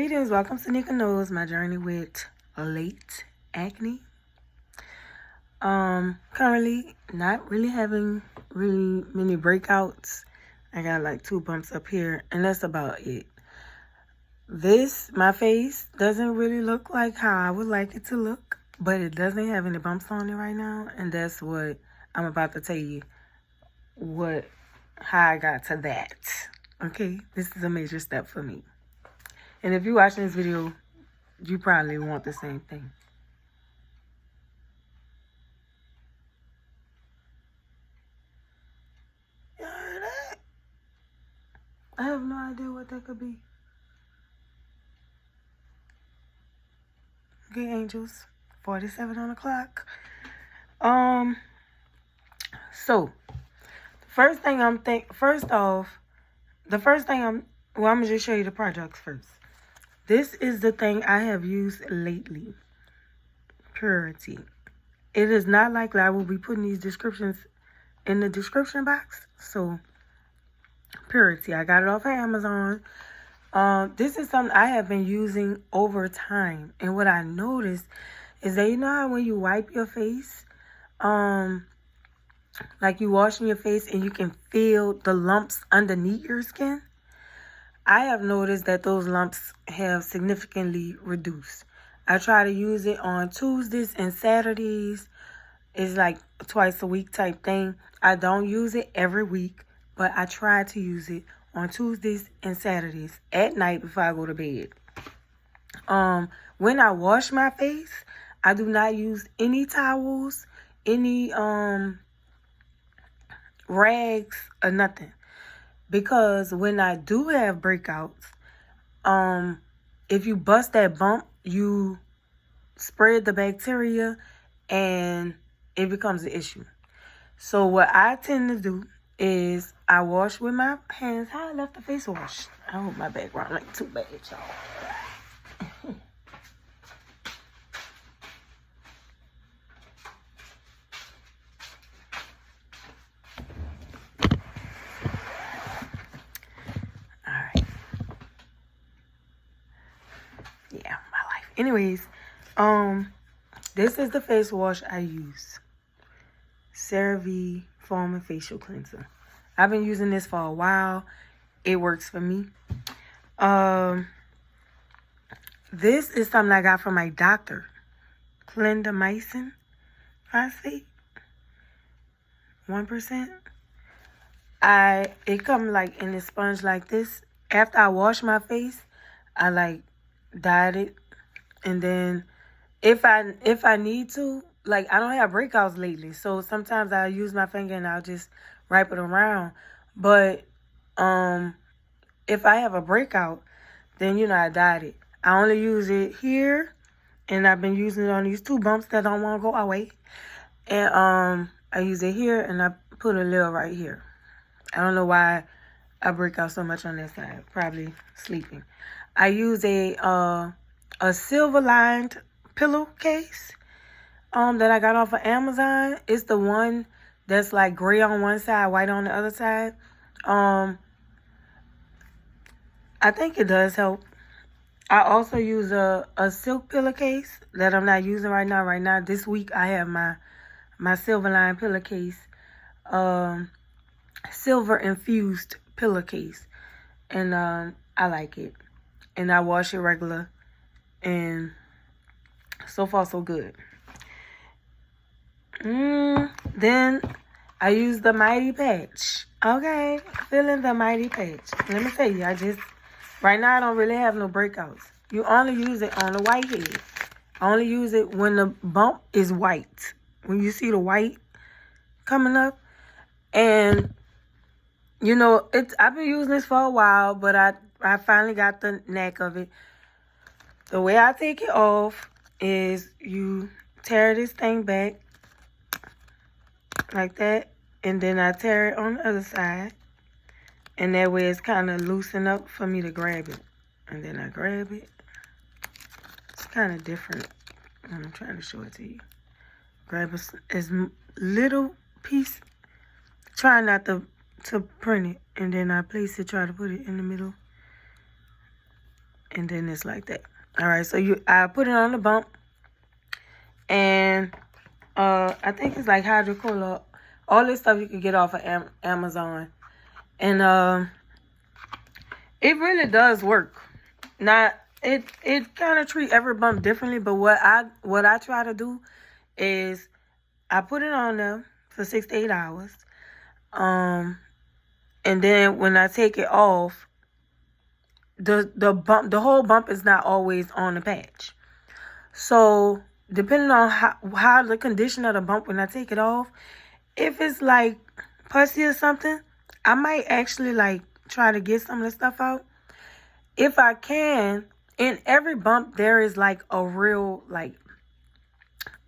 Greetings, welcome to Nika Knows, my journey with late acne. Currently not really having really many breakouts. I got like 2 bumps up here, and that's about it. My face doesn't really look like how I would like it to look, but it doesn't have any bumps on it right now, and that's what I'm about to tell you how I got to that. Okay, this is a major step for me. And if you're watching this video, you probably want the same thing. You heard that? I have no idea what that could be. Okay, angels. 47 on the clock. So, I'm gonna just show you the products first. This is the thing I have used lately. Purity. It is not likely I will be putting these descriptions in the description box. So, Purity. I got it off of Amazon. This is something I have been using over time. And what I noticed is that, you know how when you wipe your face, like you washing your face and you can feel the lumps underneath your skin? I have noticed that those lumps have significantly reduced. I try to use it on Tuesdays and Saturdays. It's like twice a week type thing. I don't use it every week, but I try to use it on Tuesdays and Saturdays at night before I go to bed. When I wash my face, I do not use any towels, any rags, or nothing. Because when I do have breakouts, if you bust that bump, you spread the bacteria and it becomes an issue. So what I tend to do is I wash with my hands. How I left the face wash. I hope my background ain't too bad, y'all. Alright. Yeah, my life. Anyways, this is the face wash I use. CeraVe Foam and Facial Cleanser. I've been using this for a while. It works for me. This is something I got from my doctor. Clindamycin phosphate. 1%. It comes like in a sponge like this. After I wash my face, I like dyed it. And then if I need to, like, I don't have breakouts lately, so sometimes I use my finger and I'll just wrap it around. But if I have a breakout, then I dyed it. I only use it here, and I've been using it on these 2 bumps that don't want to go away. And I use it here, and I put a little right here. I don't know why I break out so much on that side. Probably sleeping. I use a silver-lined pillowcase that I got off of Amazon. It's the one that's like gray on one side, white on the other side. I think it does help. I also use a silk pillowcase that I'm not using right now. Right now, this week, I have my silver-lined pillowcase. Silver-infused pillowcase. And I like it. And I wash it regular. And so far, so good. Then I use the Mighty Patch. Okay, feeling the Mighty Patch. Let me tell you, right now I don't really have no breakouts. You only use it on the white head. I only use it when the bump is white. When you see the white coming up. And, I've been using this for a while, but I finally got the knack of it. The way I take it off is you tear this thing back like that, and then I tear it on the other side, and that way it's kind of loosened up for me to grab it. And then I grab it. It's kind of different. I'm trying to show it to you. Grab as little piece. Try not to print it, and then I place it, try to put it in the middle. And then it's like that. All right, so I put it on the bump, and I think it's like hydrocolor. All this stuff you can get off of Amazon, and it really does work. Now it kind of treat every bump differently, but what I try to do is I put it on there for 6 to 8 hours, and then when I take it off, the whole bump is not always on the patch. So depending on how the condition of the bump when I take it off, if it's like pussy or something, I might actually like try to get some of the stuff out. If I can, in every bump there is like a real, like,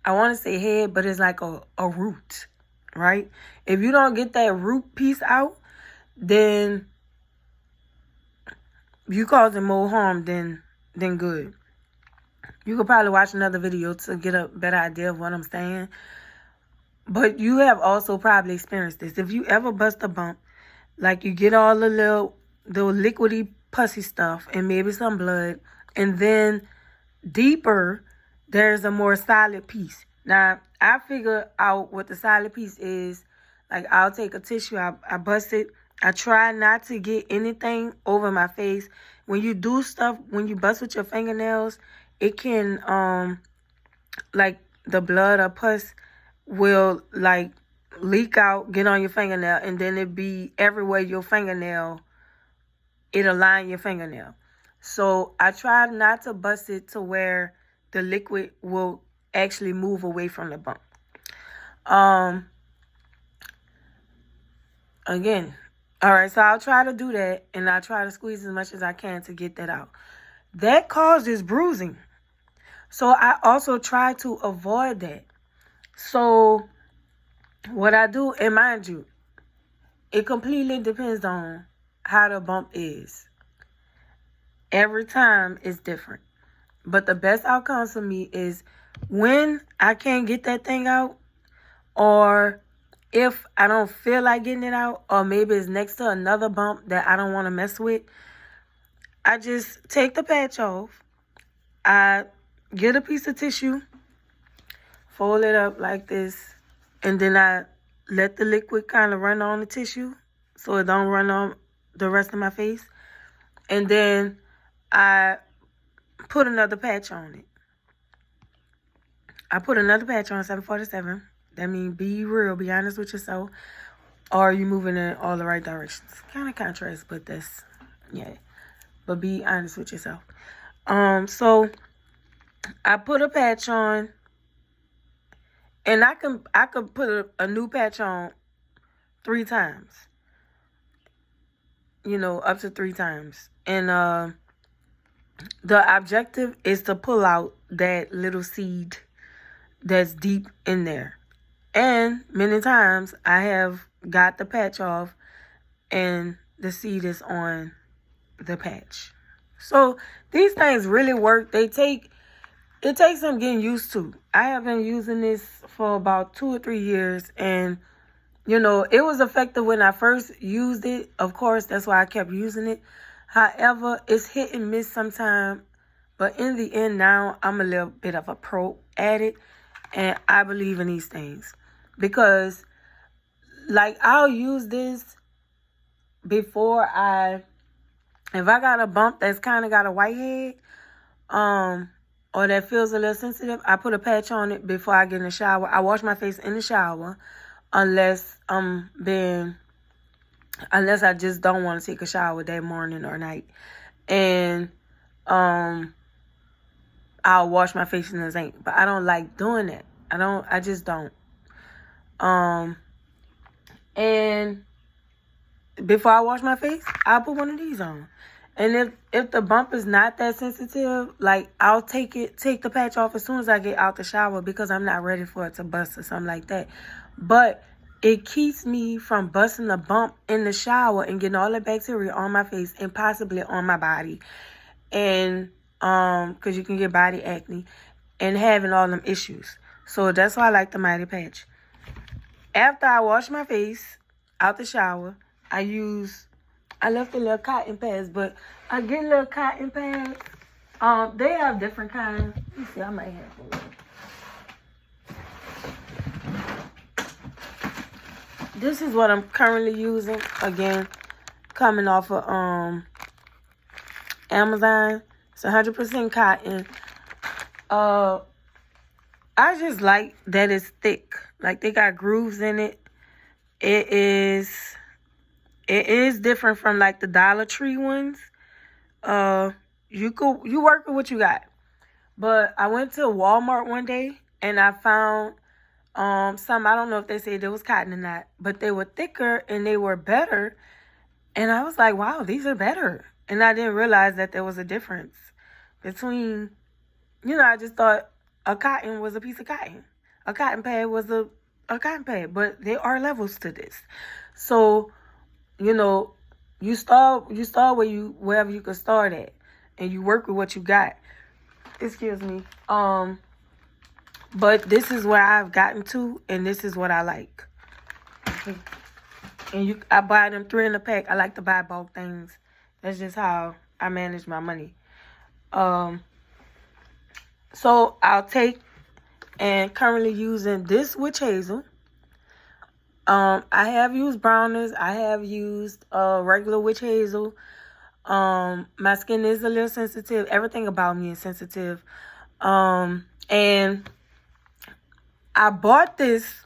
I want to say head, but it's like a root, right? If you don't get that root piece out, then you causing more harm than good. You could probably watch another video to get a better idea of what I'm saying. But you have also probably experienced this. If you ever bust a bump, like you get all the liquidy pussy stuff and maybe some blood, and then deeper, there's a more solid piece. Now, I figure out what the solid piece is. Like, I'll take a tissue, I bust it. I try not to get anything over my face. When you do stuff, when you bust with your fingernails, it can, like, the blood or pus will, like, leak out, get on your fingernail, and then it be everywhere your fingernail, it'll line your fingernail. So I try not to bust it to where the liquid will actually move away from the bump. Again, all right, so I'll try to do that, and I'll try to squeeze as much as I can to get that out. That causes bruising. So I also try to avoid that. So what I do, and mind you, it completely depends on how the bump is. Every time is different. But the best outcomes for me is when I can't get that thing out, or if I don't feel like getting it out, or maybe it's next to another bump that I don't want to mess with, I just take the patch off. I get a piece of tissue, fold it up like this, and then I let the liquid kind of run on the tissue so it don't run on the rest of my face. And then I put another patch on it. I put another patch on 747. That means be real, be honest with yourself. Or you moving in all the right directions. Kind of contrast, but that's, yeah. But be honest with yourself. So I put a patch on, and I could put a new patch on 3 times. You know, up to 3 times. And the objective is to pull out that little seed that's deep in there. And many times I have got the patch off and the seed is on the patch. So these things really work. It takes some getting used to. I have been using this for about 2 or 3 years, and you know, it was effective when I first used it. Of course, that's why I kept using it. However, it's hit and miss sometimes. But in the end now, I'm a little bit of a pro at it. And I believe in these things. Because, like, I'll use this before if I got a bump that's kind of got a white head, or that feels a little sensitive, I put a patch on it before I get in the shower. I wash my face in the shower. Unless I just don't want to take a shower that morning or night. And I'll wash my face in the sink. But I don't like doing that. I just don't. And before I wash my face, I'll put one of these on. And if the bump is not that sensitive, like, I'll take the patch off as soon as I get out the shower, because I'm not ready for it to bust or something like that. But it keeps me from busting a bump in the shower and getting all the bacteria on my face and possibly on my body. And because you can get body acne and having all them issues. So that's why I like the Mighty Patch. After I wash my face out the shower, I left the little cotton pads, but I get little cotton pads They have different kinds. Let me see, I might have one. This is what I'm currently using. Again, coming off of Amazon. It's 100% cotton. I just like that it's thick. Like, they got grooves in it. It is different from like the Dollar Tree ones. You work with what you got. But I went to Walmart one day and I found some, I don't know if they said it was cotton or not, but they were thicker and they were better. And I was like, wow, these are better. And I didn't realize that there was a difference between, I just thought a cotton was a piece of cotton. A cotton pad was a cotton pad. But there are levels to this. So, you start wherever you can start at. And you work with what you got. Excuse me. But this is where I've gotten to, and this is what I like. Okay. And I buy them 3 in a pack. I like to buy bulk things. That's just how I manage my money. So I'll take and currently using this witch hazel. I have used browners. I have used regular witch hazel. My skin is a little sensitive. Everything about me is sensitive. And I bought this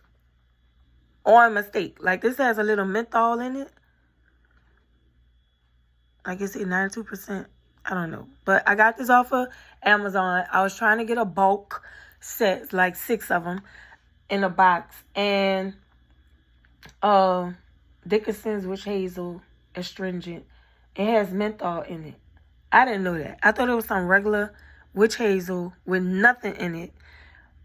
on mistake. Like, this has a little menthol in it. I guess it's 92%. I don't know. But I got this off of Amazon. I was trying to get a bulk set, like 6 of them in a box. And Dickinson's Witch Hazel Astringent. It has menthol in it. I didn't know that. I thought it was some regular witch hazel with nothing in it.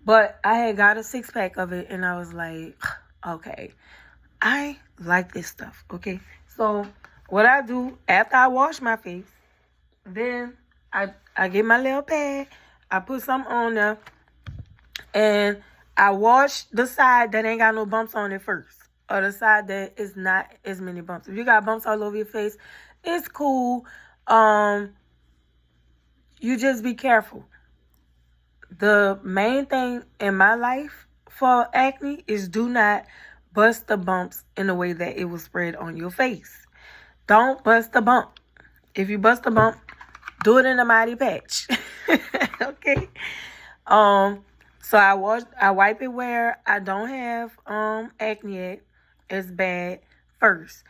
But I had got a 6-pack of it, and I was like, okay, I like this stuff, okay? So what I do, after I wash my face, then I get my little pad, I put some on there, and I wash the side that ain't got no bumps on it first, or the side that is not as many bumps. If you got bumps all over your face, it's cool. You just be careful. The main thing in my life for acne is do not bust the bumps in the way that it will spread on your face. Don't bust the bump. If you bust a bump, do it in a mighty patch. Okay? So I wipe it where I don't have acne at. It's bad first.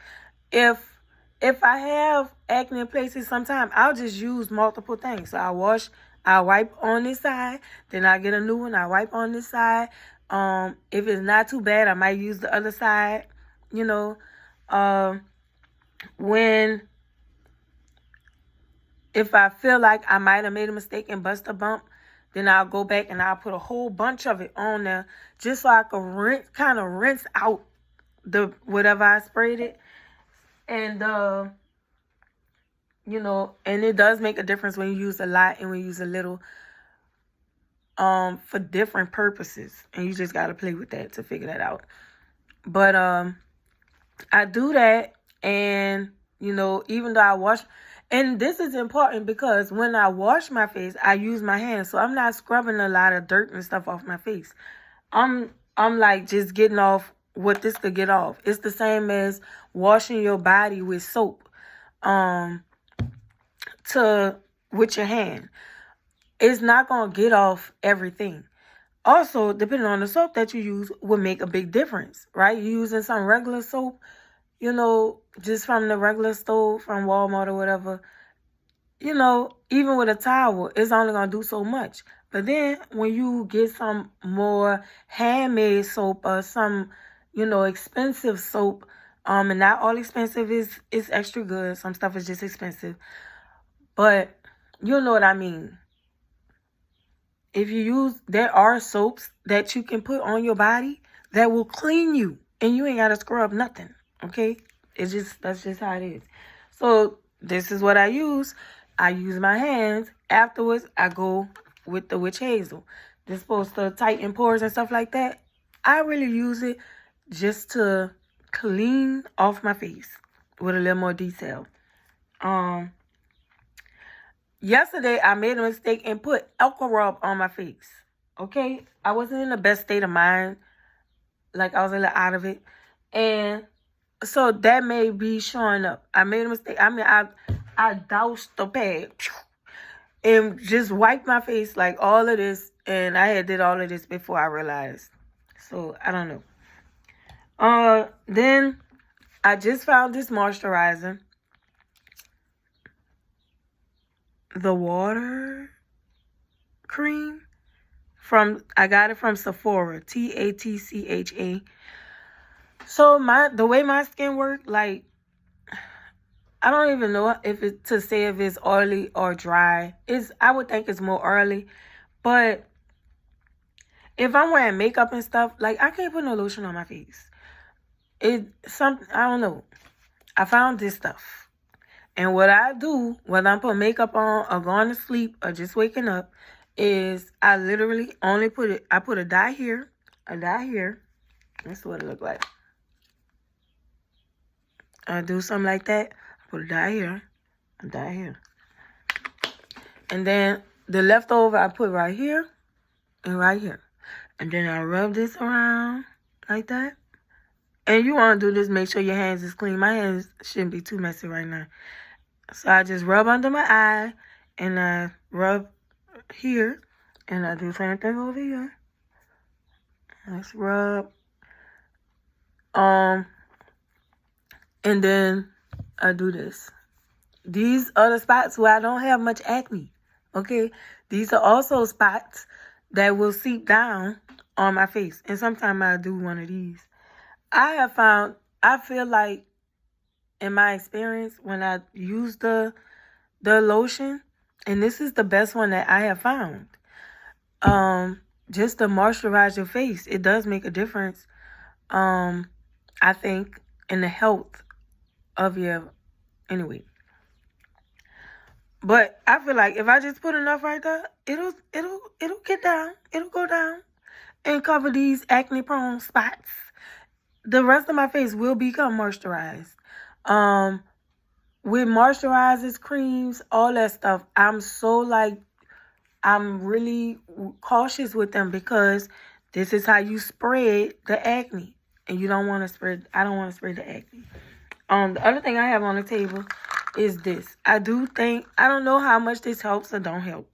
If I have acne in places, sometimes I'll just use multiple things. So I wipe on this side, then I get a new one. I wipe on this side. If it's not too bad, I might use the other side. If I feel like I might have made a mistake and bust a bump, then I'll go back and I'll put a whole bunch of it on there just so I can rinse out the whatever I sprayed it. And, and it does make a difference when you use a lot and when you use a little for different purposes. And you just got to play with that to figure that out. But I do that, and, even though I wash... And this is important because when I wash my face, I use my hands. So I'm not scrubbing a lot of dirt and stuff off my face. I'm like just getting off what this could get off. It's the same as washing your body with soap with your hand. It's not going to get off everything. Also, depending on the soap that you use will make a big difference, right? You're using some regular soap, just from the regular store, from Walmart or whatever, even with a towel, it's only going to do so much. But then when you get some more handmade soap or some, expensive soap, and not all expensive is extra good. Some stuff is just expensive. But you know what I mean. There are soaps that you can put on your body that will clean you, and you ain't got to scrub nothing, okay? That's just how it is. So this is what I use. I use my hands. Afterwards, I go with the witch hazel. This is supposed to tighten pores and stuff like that. I really use it just to clean off my face with a little more detail. yesterday I made a mistake and put alcohol rub on my face. Okay? I wasn't in the best state of mind. Like, I was a little out of it. And so that may be showing up. I made a mistake. I mean, I doused the pad and just wiped my face like all of this. And I had did all of this before I realized. So, I don't know. Then I just found this moisturizer. The water cream I got it from Sephora, TATCHA. So the way my skin works, like, I don't even know if it's oily or dry. I would think it's more oily, but if I'm wearing makeup and stuff, like, I can't put no lotion on my face. I don't know. I found this stuff. And what I do, whether I'm putting makeup on or going to sleep or just waking up, is I literally only I put a dye here, a dye here. That's what it look like. I do something like that. I put a dye here, a dye here. And then the leftover I put right here and right here. And then I rub this around like that. And you want to do this, make sure your hands is clean. My hands shouldn't be too messy right now. So I just rub under my eye, and I rub here, and I do the same thing over here. Let's rub. And then I do this. These are the spots where I don't have much acne. Okay? These are also spots that will seep down on my face. And sometimes I do one of these. I feel like, in my experience, when I use the lotion, and this is the best one that I have found, just to moisturize your face, it does make a difference, I think, in the health of your, anyway. But I feel like if I just put enough right there, it'll get down, it'll go down and cover these acne prone spots. The rest of my face will become moisturized. With moisturizers, creams, all that stuff, I'm really cautious with them because this is how you spread the acne. And I don't want to spread the acne. The other thing I have on the table is this. I don't know how much this helps or don't help,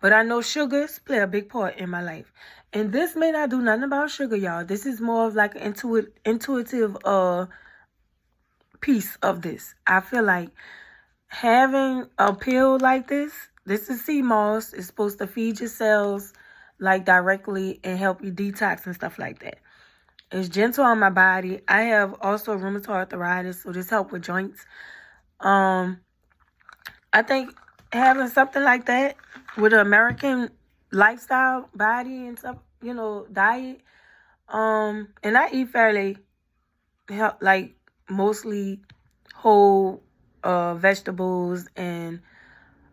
but I know sugars play a big part in my life. And this may not do nothing about sugar, y'all. This is more of like an intuitive piece of this. I feel like having a pill like this is sea moss. It's supposed to feed your cells like directly and help you detox and stuff like that. It's gentle on my body. I have also rheumatoid arthritis, so this helps with joints. I think having something like that with an American lifestyle, body and stuff, diet. And I eat fairly like mostly whole vegetables, and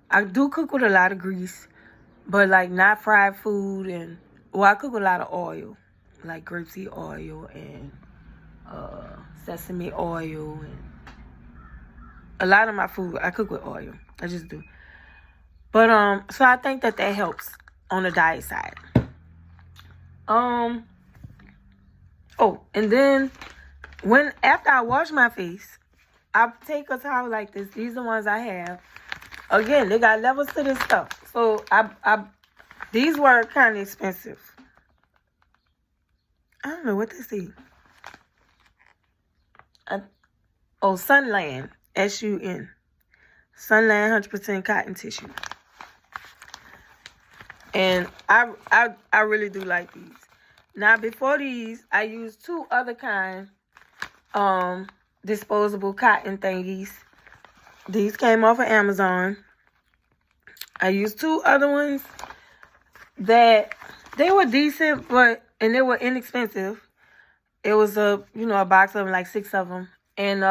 I do cook with a lot of grease, but like not fried food. And I cook with a lot of oil, like grapeseed oil and sesame oil, and a lot of my food I cook with oil. I just do. But so I think that helps on the diet side. Oh, and then after I wash my face, I take a towel like this. These are the ones I have. Again, they got levels to this stuff. So these were kind of expensive. I don't know what this is. Sunland, SUN. Sunland 100% cotton tissue. And I really do like these. Now, before these, I used two other kind disposable cotton thingies. These came off of Amazon. I used two other ones that they were decent, and they were inexpensive. It was a box of them, like 6 of them. And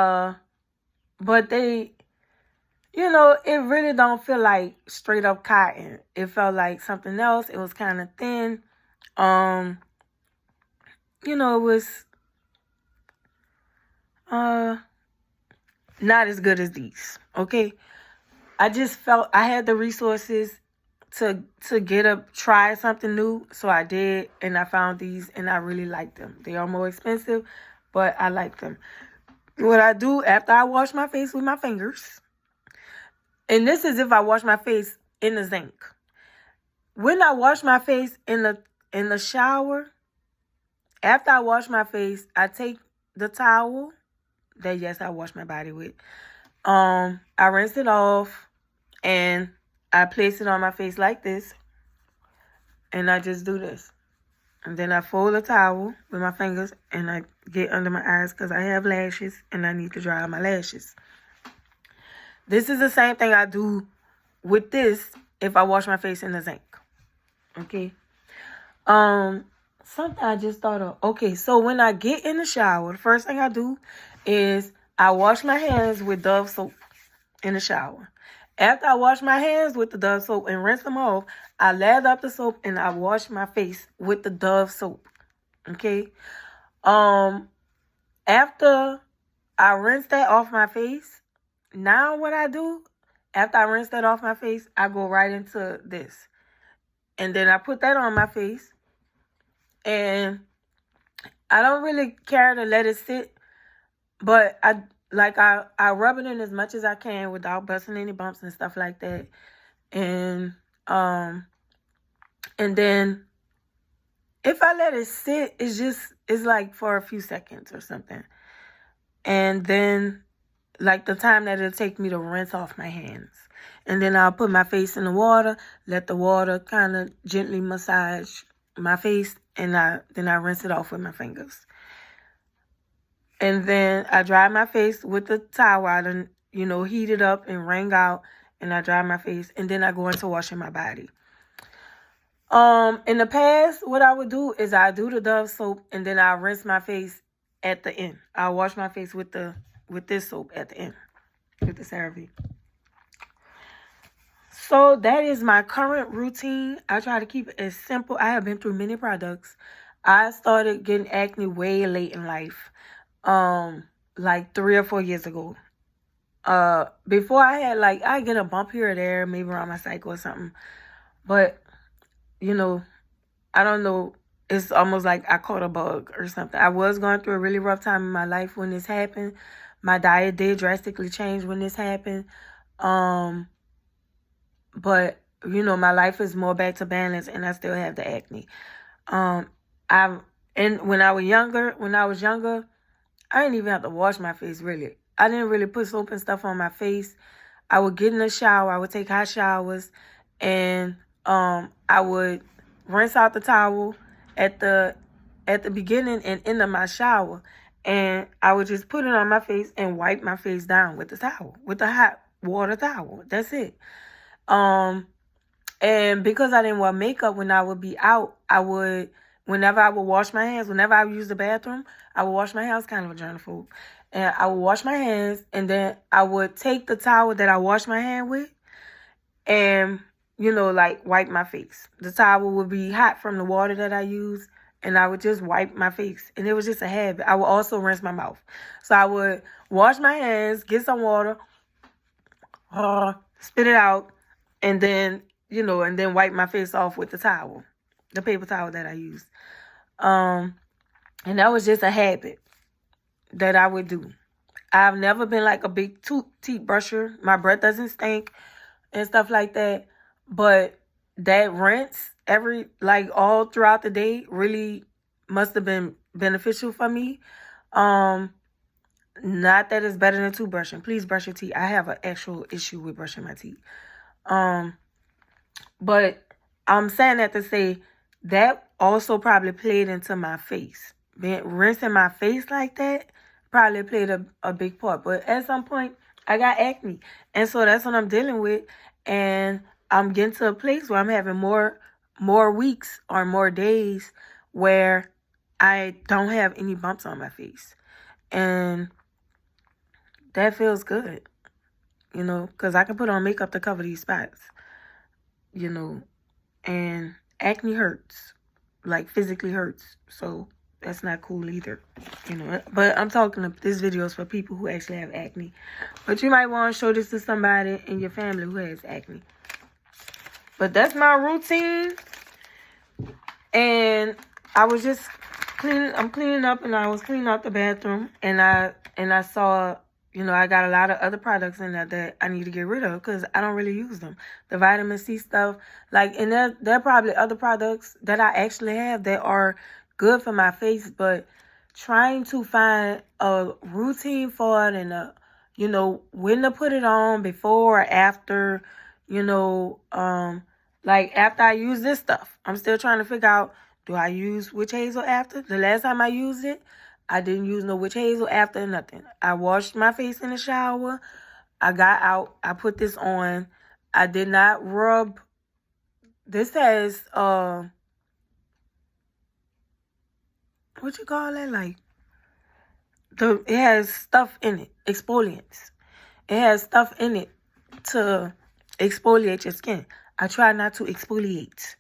but they, it really don't feel like straight up cotton. It felt like something else. It was kind of thin. It was not as good as these. Okay. I just felt I had the resources to try something new. So I did, and I found these, and I really like them. They are more expensive, but I like them. What I do after I wash my face with my fingers, and this is if I wash my face in the sink. When I wash my face in the shower, after I wash my face, I take the towel that, yes, I wash my body with. I rinse it off, and I place it on my face like this, and I just do this. And then I fold the towel with my fingers, and I get under my eyes because I have lashes, and I need to dry out my lashes. This is the same thing I do with this if I wash my face in the sink. Okay. Something I just thought of. Okay, so when I get in the shower, the first thing I do is I wash my hands with Dove soap in the shower. After I wash my hands with the Dove soap and rinse them off, I lather up the soap and I wash my face with the Dove soap. Okay. After I rinse that off my face, now what I do, after I rinse that off my face, I go right into this. And then I put that on my face. And I don't really care to let it sit, but I rub it in as much as I can without busting any bumps and stuff like that. And then if I let it sit, it's like for a few seconds or something. And then like the time that it'll take me to rinse off my hands. And then I'll put my face in the water, let the water kind of gently massage my face, and then I rinse it off with my fingers. And then I dry my face with the towel I done, heat it up and wring out, and I dry my face, and then I go into washing my body. In the past, what I would do is I do the Dove soap, and then I rinse my face at the end. I wash my face with this soap at the end, with the CeraVe. So that is my current routine. I try to keep it as simple. I have been through many products. I started getting acne way late in life, like 3 or 4 years ago. Before I had I get a bump here or there, maybe around my cycle or something. But, I don't know. It's almost like I caught a bug or something. I was going through a really rough time in my life when this happened. My diet did drastically change when this happened. But, my life is more back to balance, and I still have the acne. When I was younger, I didn't even have to wash my face, really. I didn't really put soap and stuff on my face. I would get in the shower. I would take hot showers, and I would rinse out the towel at the beginning and end of my shower, and I would just put it on my face and wipe my face down with the towel, with the hot water towel. That's it. And because I didn't wear makeup when I would be out, whenever I would wash my hands, whenever I would use the bathroom, I would wash my hands, kind of a germaphobe. And I would wash my hands, and then I would take the towel that I washed my hand with and, wipe my face. The towel would be hot from the water that I used, and I would just wipe my face. And it was just a habit. I would also rinse my mouth. So I would wash my hands, get some water, spit it out, and then, and then wipe my face off with the towel, the paper towel that I used. And that was just a habit that I would do. I've never been like a big teeth brusher. My breath doesn't stink and stuff like that. But that rinse all throughout the day really must have been beneficial for me. Not that it's better than toothbrushing. Please brush your teeth. I have an actual issue with brushing my teeth. But I'm saying that to say that also probably played into my face. Rinsing my face like that probably played a big part. But at some point, I got acne. And so that's what I'm dealing with. And I'm getting to a place where I'm having more weeks or more days where I don't have any bumps on my face. And that feels good, because I can put on makeup to cover these spots, and acne hurts, like physically hurts. So that's not cool either, you know. But I'm talking, this video is for people who actually have acne. But you might want to show this to somebody in your family who has acne. But that's my routine. And I was just I'm cleaning up, and I was cleaning out the bathroom, and I saw, you know, I got a lot of other products in there that I need to get rid of because I don't really use them. The vitamin C stuff, like, and there are probably other products that I actually have that are good for my face, but trying to find a routine for it and you know, when to put it on, before or after, you know, like after I use this stuff, I'm still trying to figure out, do I use witch hazel after? The last time I used it, I didn't use no witch hazel after, nothing. I washed my face in the shower. I got out. I put this on. I did not rub. This has, what you call that? Like, it has stuff in it, exfoliants. It has stuff in it to exfoliate your skin. I try not to exfoliate.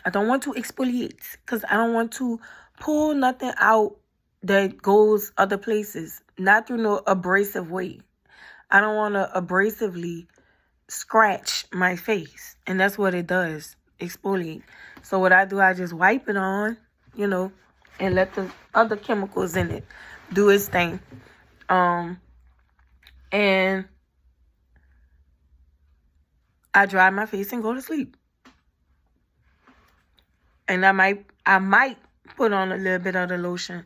I don't want to exfoliate because I don't want to pull nothing out that goes other places, not through no abrasive way. I don't want to abrasively scratch my face, and that's what it does, exfoliate. So what I do, I just wipe it on, you know, and let the other chemicals in it do its thing. And I dry my face and go to sleep. And I might put on a little bit of the lotion.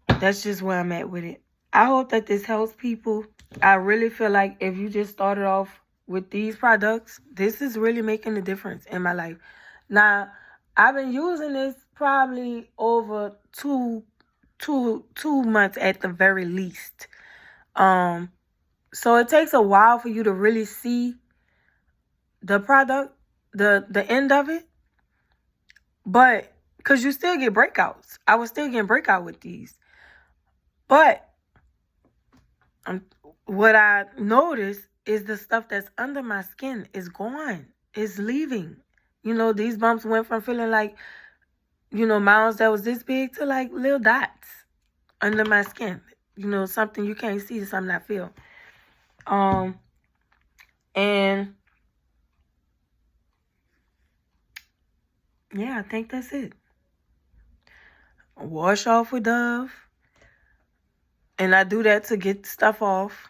That's just where I'm at with it. I hope that this helps people. I really feel like if you just started off with these products, this is really making a difference in my life. Now, I've been using this probably over two months at the very least. So it takes a while for you to really see the product, the end of it. But, because you still get breakouts. I was still getting breakout with these. But, what I noticed is the stuff that's under my skin is gone. It's leaving. You know, these bumps went from feeling like, you know, mounds that was this big to like little dots under my skin. You know, something you can't see, something I feel. And yeah, I think that's it. Wash off with Dove. And I do that to get stuff off.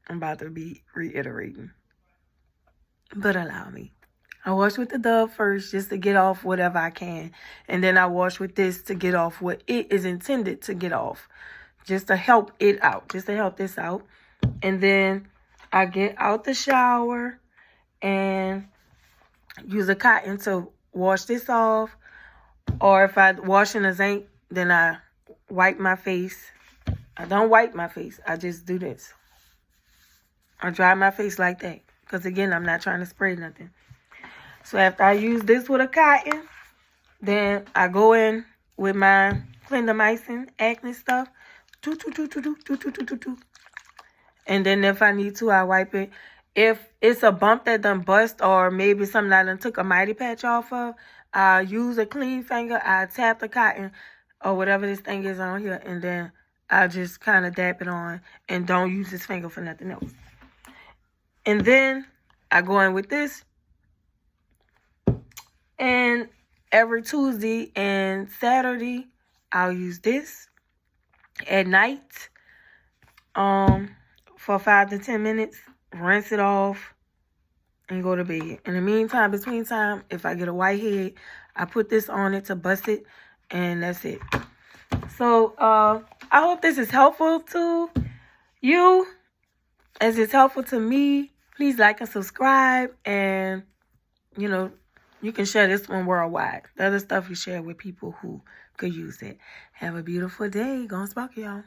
I'm about to be reiterating, but allow me. I wash with the Dove first just to get off whatever I can. And then I wash with this to get off what it is intended to get off. Just to help it out. Just to help this out. And then I get out the shower and use a cotton to wash this off. Or if I wash in a zinc, then I wipe my face. I don't wipe my face. I just do this. I dry my face like that. Because again, I'm not trying to spray nothing. So after I use this with a cotton, then I go in with my clindamycin acne stuff. And then if I need to, I wipe it. If it's a bump that done bust, or maybe something I done took a mighty patch off of, I use a clean finger. I tap the cotton or whatever this thing is on here, and then I just kind of dab it on and don't use this finger for nothing else. And then I go in with this. And every Tuesday and Saturday, I'll use this at night for 5 to 10 minutes. Rinse it off and go to bed. In the meantime, between time, if I get a whitehead, I put this on it to bust it, and that's it. So I hope this is helpful to you as it's helpful to me. Please like and subscribe, and you know, you can share this one worldwide. The other stuff you share with people who could use it. Have a beautiful day. Gonna spark y'all.